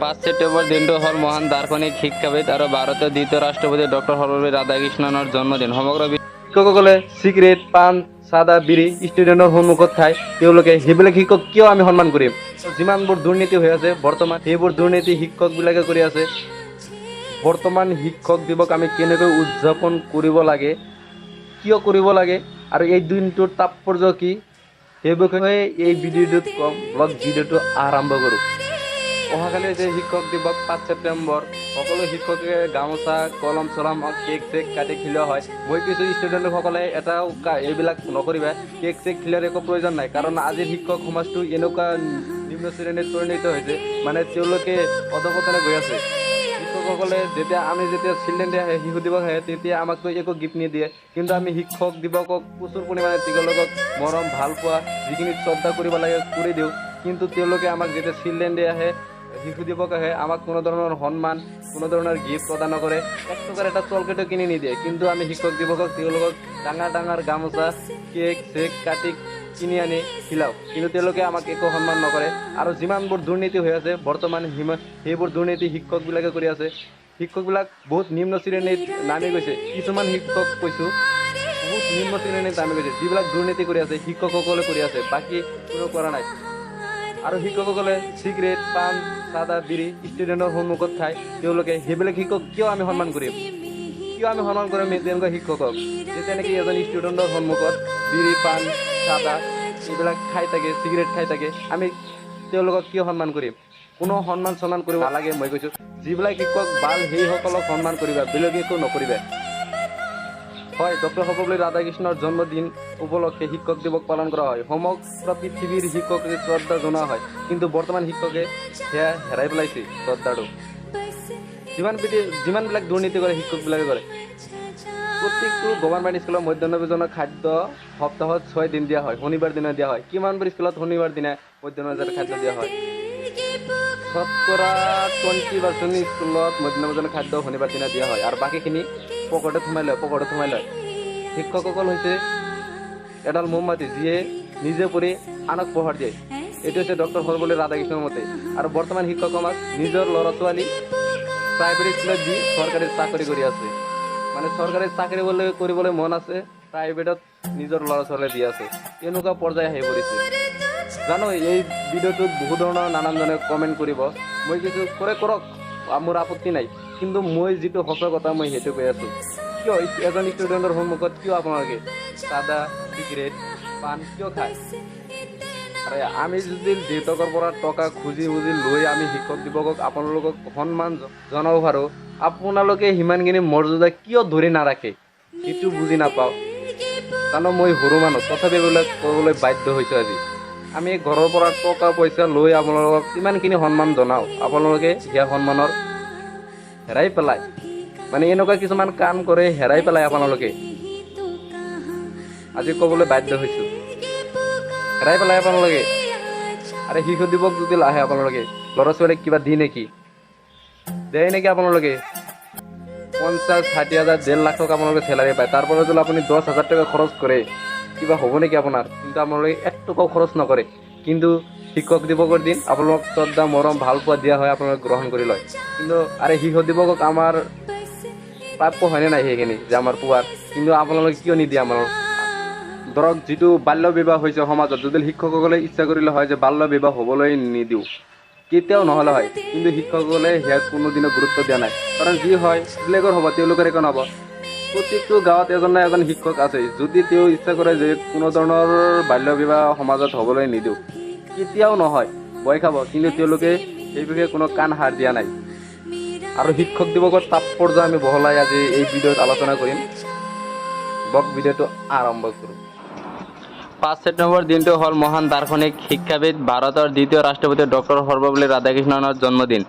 5 সেপ্টেম্বৰ দিনটো হল মহান দাৰ্শনিক শিক্ষাবিদ আৰু ভাৰতৰ দ্বিতীয় ৰাষ্ট্ৰপতি ডক্টৰ সৰ্বপল্লী ৰাধাকৃষ্ণনৰ জন্মদিন। সমগ্ৰ শিক্ষকসকলে চিগাৰেট, পাণ, চাদা, বিড়ি ষ্টুডেণ্টৰ সন্মুখত খায়। তেওঁলোকে সেইবিলাক শিক্ষক কিয় আমি সন্মান কৰিম? যিমানবোৰ দুৰ্নীতি হৈ আছে বৰ্তমান, সেইবোৰ দুৰ্নীতি শিক্ষকবিলাকে কৰি আছে। বৰ্তমান শিক্ষক দিৱস আমি কেনেকৈ উদযাপন কৰিব লাগে, কিয় কৰিব লাগে আৰু এই দিনটোৰ তাৎপৰ্য কি, সেই বিষয়ে এই ভিডিঅ'টোত কম। ব্লগ ভিডিঅ'টো আৰম্ভ কৰোঁ। অহাকালি যে শিক্ষক দিৱস 5 ছেপ্টেম্বৰ, সকলো শিক্ষকে গামোচা, কলম চলম, কেক চেক কাটি খিলোৱা হয়। মই কিছু ষ্টুডেণ্টসকলে এটাও এইবিলাক নকৰিবা, কেক চেক খিলোৱাৰ একো প্ৰয়োজন নাই। কাৰণ আজিৰ শিক্ষক সমাজটো এনেকুৱা নিম্ন শ্ৰেণীত পৰিণত হৈছে, মানে তেওঁলোকে অধপতনে গৈ আছে। শিক্ষকসকলে আমি যেতিয়া চিলড্ৰেন ডে আহে, শিশু দিৱস আহে, তেতিয়া আমাকতো একো গিফ্ট নিদিয়ে। কিন্তু আমি শিক্ষক দিৱসক প্ৰচুৰ পৰিমাণে তেওঁলোকক মৰম ভাল পোৱা, যিখিনি শ্ৰদ্ধা কৰিব লাগে কৰি দিওঁ। কিন্তু তেওঁলোকে আমাক যেতিয়া চিলড্ৰেন ডে আহে, শিশু দিৱস আহে, আমাক কোনো ধৰণৰ সন্মান, কোনো ধৰণৰ গিফ্ট প্ৰদান নকৰে, 1 টকাৰ এটা চকলেটো কিনি নিদিয়ে। কিন্তু আমি শিক্ষক দিৱসক তেওঁলোকক ডাঙৰ ডাঙৰ গামোচা, কেক চেক কাটি কিনি আনি খিলাওঁ, কিন্তু তেওঁলোকে আমাক একো সন্মান নকৰে। আৰু যিমানবোৰ দুৰ্নীতি হৈ আছে বৰ্তমান, সেইবোৰ দুৰ্নীতি শিক্ষকবিলাকে কৰি আছে। শিক্ষকবিলাক বহুত নিম্ন শ্ৰেণীত নামি গৈছে। কিছুমান শিক্ষক কৈছোঁ বহুত নিম্ন শ্ৰেণীত নামি গৈছে। যিবিলাক দুৰ্নীতি কৰি আছে শিক্ষকসকলে কৰি আছে, বাকী কোনো কৰা নাই। আৰু শিক্ষকসকলে চিগাৰেট, পাণ, চাদা, বিড়ি ষ্টুডেণ্টৰ সন্মুখত খায়। তেওঁলোকে সেইবিলাক শিক্ষক কিয় আমি সন্মান কৰিম? কিয় আমি সন্মান কৰিম তেনেকুৱা শিক্ষকক? যেতিয়া নেকি এজন ষ্টুডেণ্টৰ সন্মুখত বিড়ি, পাণ, চাদা এইবিলাক খাই থাকে, চিগাৰেট খাই থাকে, আমি তেওঁলোকক কিয় সন্মান কৰিম? কোনো সন্মান সন্মান কৰিব নালাগে। মই কৈছোঁ যিবিলাক শিক্ষক ভাল সেইসকলক সন্মান কৰিবা, বেলেগ একো নকৰিবা। হয়, ডক্টৰ সৰ্বপল্লী ৰাধাকৃষ্ণৰ জন্মদিন উপলক্ষে শিক্ষক দিৱস পালন কৰা হয়। সমগ্ৰ পৃথিৱীৰ শিক্ষকে শ্ৰদ্ধা জনোৱা হয়। কিন্তু বৰ্তমান শিক্ষকে সেয়া হেৰাই পেলাইছে শ্ৰদ্ধাটো। যিমানবিলাক দুৰ্নীতি কৰে শিক্ষকবিলাকে কৰে। প্ৰত্যেকটো গভৰ্ণমেণ্ট স্কুলৰ মধ্যাহ্ন ভোজনৰ খাদ্য সপ্তাহত 6 দিন দিয়া হয়, শনিবাৰ দিনা দিয়া হয়। কিমানবোৰ স্কুলত শনিবাৰ দিনা মধ্যাহ্ন ভোজনৰ খাদ্য দিয়া হয়? শতকৰা 20% স্কুলত মধ্যাহ্ন ভোজনৰ খাদ্য শনিবাৰ দিনা দিয়া হয়, আৰু বাকীখিনি পকেটত সোমাই লয়। শিক্ষকসকল হৈছে এডাল মমবাতি, যিয়ে নিজে পৰি আনক পোহৰ দিয়ে। এইটো হৈছে ডক্টৰ সৰ্বপল্লী ৰাধাকৃষ্ণৰ মতে। আৰু বৰ্তমান শিক্ষক সমাজ নিজৰ ল'ৰা ছোৱালী প্ৰাইভেট স্কুলত দি চৰকাৰী চাকৰি কৰি আছে। মানে চৰকাৰী চাকৰি কৰিবলৈ মন আছে, প্ৰাইভেটত নিজৰ ল'ৰা ছোৱালী দি আছে। এনেকুৱা পৰ্যায় আহি পৰিছে। জানো এই ভিডিঅ'টোত বহু ধৰণৰ নানানজনে কমেণ্ট কৰিব। মই কিছু কৰক, মোৰ আপত্তি নাই। কিন্তু মই যিটো সঁচা কথা মই সেইটো কৈ আছোঁ। কিয় এজন ষ্টুডেণ্টৰ সন্মুখত কিয় আপোনালোকে চাদা, চিগাৰেট, পাণ কিয় খায়? আৰে আমি যদি দেউতাকৰ পৰা টকা খুজি লৈ আমি শিক্ষক দিৱসক আপোনালোকক সন্মান জনাব পাৰোঁ, আপোনালোকে সিমানখিনি মৰ্যাদা কিয় ধৰি নাৰাখে? সেইটো বুজি নাপাওঁ। জানো মই সৰু মানুহ, তথাপি এইবিলাক ক'বলৈ বাধ্য হৈছোঁ আজি। আমি ঘৰৰ পৰা টকা পইচা লৈ আপোনালোকক ইমানখিনি সন্মান জনাওঁ, আপোনালোকে সেয়া সন্মানৰ হেৰাই পেলায়। মানে এনেকুৱা কিছুমান কাম কৰে, হেৰাই পেলায় আপোনালোকে। আজি ক'বলৈ বাধ্য হৈছোঁ, হেৰাই পেলায় আপোনালোকে। আৰে শিশু দিৱস যদি আহে আপোনালোকে ল'ৰা ছোৱালীক কিবা দিয়ে নেকি? দিয়ে নেকি আপোনালোকে? 50,60 হাজাৰ, 1.5 লাখ টকা আপোনালোকে চেলাৰী পায়। তাৰ পৰা যদি আপুনি 10,000 টকা খৰচ কৰে, কিবা হ'ব নেকি আপোনাৰ? কিন্তু আপোনালোকে 1 টকাও খৰচ নকৰে। কিন্তু শিক্ষক দিৱসৰ দিন আপোনালোকক শ্ৰদ্ধা মৰম ভাল পোৱা দিয়া হয়, আপোনালোকে গ্ৰহণ কৰি লয়। কিন্তু আৰে শিশু দিৱসক আমাৰ প্ৰাপ্য হয়নে নাই সেইখিনি যে আমাৰ পোৱাৰ? কিন্তু আপোনালোকে কিয় নিদিয়ে আমাৰ? ধৰক যিটো বাল্য বিবাহ হৈছে সমাজত, যদি শিক্ষকসকলে ইচ্ছা কৰিলে হয় যে বাল্য বিবাহ হ'বলৈ নিদিওঁ, কেতিয়াও নহ'লে হয়। কিন্তু শিক্ষকসকলে সেয়াক কোনোদিনো গুৰুত্ব দিয়া নাই। কাৰণ যি হয় বেলেগৰ হ'ব, তেওঁলোকৰ একো নহ'ব। প্ৰত্যেকটো গাঁৱত এজন না এজন শিক্ষক আছে। যদি তেওঁ ইচ্ছা কৰে যে কোনো ধৰণৰ বাল্য বিবাহ সমাজত হ'বলৈ নিদিওঁ, কেতিয়াও নহয়, ভয় খাব। কিন্তু তেওঁলোকে এই বিষয়ে কোনো কাণ সাৰ দিয়া নাই। আৰু শিক্ষক দিৱসৰ তাৎপৰ্য আমি বহলাই আজি এই ভিডিঅ'ত আলোচনা কৰিম। ব্লগ ভিডিঅ'টো আৰম্ভ কৰোঁ। 5 ছেপ্টেম্বৰ দিনটো হ'ল মহান দাৰ্শনিক শিক্ষাবিদ ভাৰতৰ দ্বিতীয় ৰাষ্ট্ৰপতি ডক্টৰ সৰ্বপল্লী ৰাধাকৃষ্ণনৰ জন্মদিন।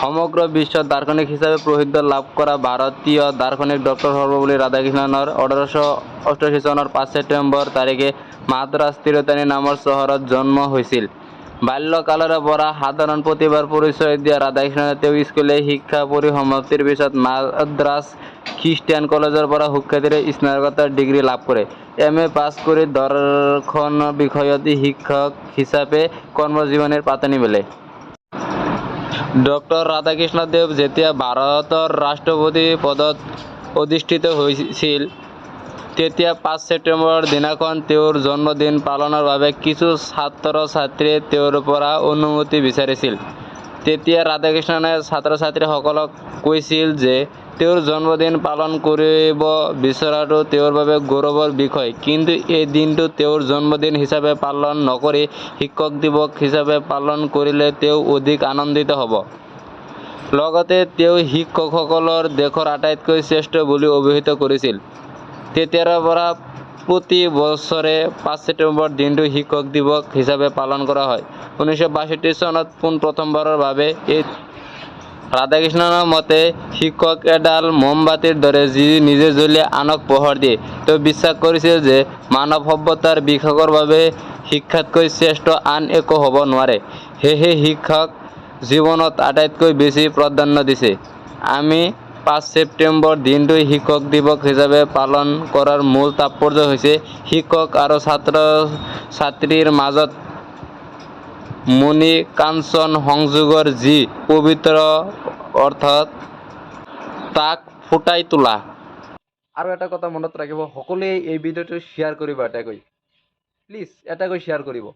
সমগ্ৰ বিশ্বত দাৰ্শনিক হিচাপে প্ৰসিদ্ধ লাভ কৰা ভাৰতীয় দাৰ্শনিক ডক্টৰ সৰ্বপল্লী ৰাধাকৃষ্ণনৰ 1888 চনৰ 5 ছেপ্টেম্বৰ তাৰিখে মাদ্ৰাজ তিৰুতানী নামৰ চহৰত জন্ম হৈছিল। বাল্যকালৰে পৰা সাধাৰণ প্ৰতিভাৰ পৰিচয় দিয়া ৰাধাকৃষ্ণনে তেওঁ স্কুলীয়া শিক্ষা পৰিসমাপ্তিৰ পিছত মাদ্ৰাজ খ্ৰীষ্টিয়ান কলেজৰ পৰা সুখ্যাতিৰে স্নাতকোত্তৰ ডিগ্ৰী লাভ কৰে। MA পাছ কৰি দৰ্শন বিষয়ত শিক্ষক হিচাপে কৰ্মজীৱনৰ পাতনি মেলে। ডক্টৰ ৰাধাকৃষ্ণ দেৱ যেতিয়া ভাৰতৰ ৰাষ্ট্ৰপতি পদত অধিষ্ঠিত হৈছিল তেতিয়া 5 ছেপ্টেম্বৰ দিনাখন তেওঁৰ জন্মদিন পালনৰ বাবে কিছু ছাত্ৰ ছাত্ৰীয়ে তেওঁৰ পৰা অনুমতি বিচাৰিছিল। তেতিয়া ৰাধাকৃষ্ণনে ছাত্ৰ ছাত্ৰীসকলক কৈছিল যে তেওঁৰ জন্মদিন পালন কৰিব বিচৰাটো তেওঁৰ বাবে গৌৰৱৰ বিষয়, কিন্তু এই দিনটো তেওঁৰ জন্মদিন হিচাপে পালন নকৰি শিক্ষক দিৱস হিচাপে পালন কৰিলে তেওঁ অধিক আনন্দিত হ'ব। লগতে তেওঁ শিক্ষকসকলৰ দেশৰ আটাইতকৈ শ্ৰেষ্ঠ বুলি অভিহিত কৰিছিল। তেতিয়াৰ পৰা প্ৰতি বছৰে 5 ছেপ্টেম্বৰ দিনটো শিক্ষক দিৱস হিচাপে পালন কৰা হয়। 1962 চনত পোনপ্ৰথমবাৰৰ বাবে এই ৰাধাকৃষ্ণনৰ মতে শিক্ষক এডাল মমবাতিৰ দৰে যি নিজে জ্বলি আনক পোহৰ দিয়ে। তেওঁ বিশ্বাস কৰিছিল যে মানৱ সভ্যতাৰ বিকাশৰ বাবে শিক্ষাতকৈ শ্ৰেষ্ঠ আন একো হ'ব নোৱাৰে। সেয়েহে শিক্ষাক জীৱনত আটাইতকৈ বেছি প্ৰাধান্য দিছে। আমি 5 ছেপ্টেম্বৰ দিনটো শিক্ষক দিৱস হিচাপে পালন কৰাৰ মূল তাৎপৰ্য হৈছে শিক্ষক আৰু ছাত্ৰ ছাত্ৰীৰ মাজত মণি কাঞ্চন সংযোগৰ যি পবিত্ৰ অৰ্থ তাক ফুটাই তোলা। আৰু এটা কথা মনত ৰাখিব, সকলোৱে এই ভিডিঅ'টো শ্বেয়াৰ কৰিব, এটাকৈ প্লিজ এটাকৈ শ্বেয়াৰ কৰিব।